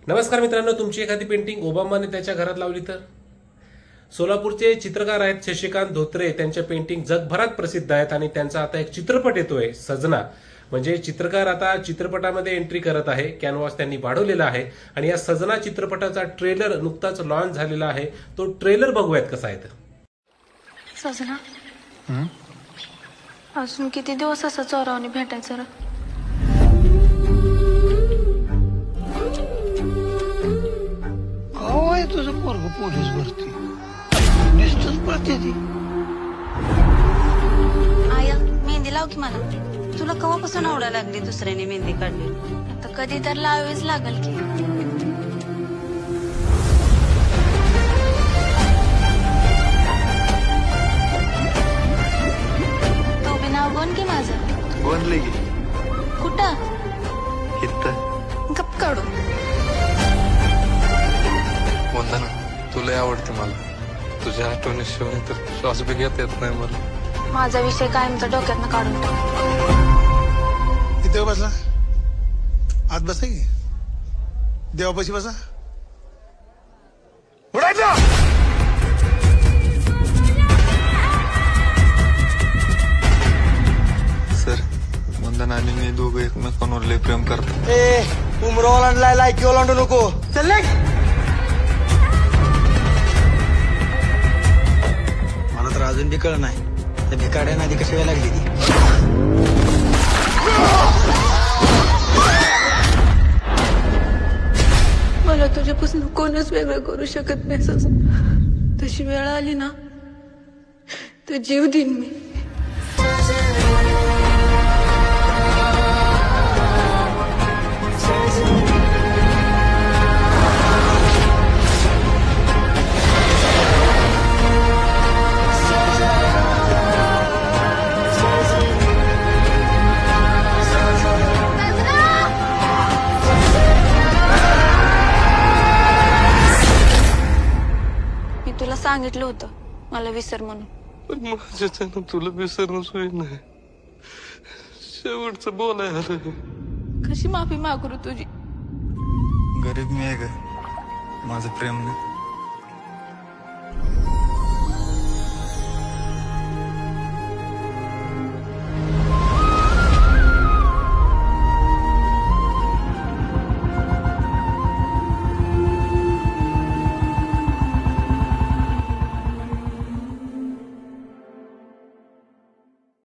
नमस्कार मित्रांनो, तुमची एखादी पेंटिंग ओबामाने त्याच्या घरात लावली तर? सोलापूरचे चित्रकार आहेत शशिकांत धोत्रे. त्यांच्या पेंटिंग जगभरात प्रसिद्ध आहेत आणि त्यांचा आता एक चित्रपट येतोय सजना. म्हणजे चित्रकार आता चित्रपटामध्ये एंट्री करत आहे. कॅनव्हास त्यांनी वाढवलेला आहे आणि या सजना चित्रपटाचा ट्रेलर नुकताच लॉन्च झालेला आहे. तो ट्रेलर बघूयात कसा आहे. सजना, अजून किती दिवस असं चोरावणी भेटायचं रे? काय तुझं पोरग पोलीस भरती निष्ठच पळते ती. आया, मेहंदी लाव की मला. तुला केव्हापासून आवडायला लागली दुसऱ्याने मेहंदी काढली? आता कधी तर लावावीच लागल की. तो बी नाव बोल की माझं. बनले की कुठं? इथं गप काढू. वंदना, तुला आवडते मला. तुझ्या आठवणीशिवाय तर श्वास बी घेता येत नाही मला. माझा विषय कायमचा डोक्यातनं काढून टाक. इथे बसला, आत बसा की. देवापाशी बसा. उडायचं. सर, वंदना आणि मी दोघं एकमेकांवर लय प्रेम करतो. उमरो ओलांडलाय लायकी ओलांडू नको. चल मला तर अजून बी कळ नाही त्या भिकाड्यानं आधी कशी वेळ लागली ती. मला तुझ्यापासून कोणच वेगळं करू शकत नाही सजना. तशी वेळ आली ना तर जीव देईन मी. तुला सांगितलं होतं मला विसर म्हणून. पण माझ्याच्यानं तुला विसरणं सोय नाही. शेवटचं बोलाय आलं. कशी माफी मागू तुझी? गरीब मी आहे ग, माझं प्रेम नाही.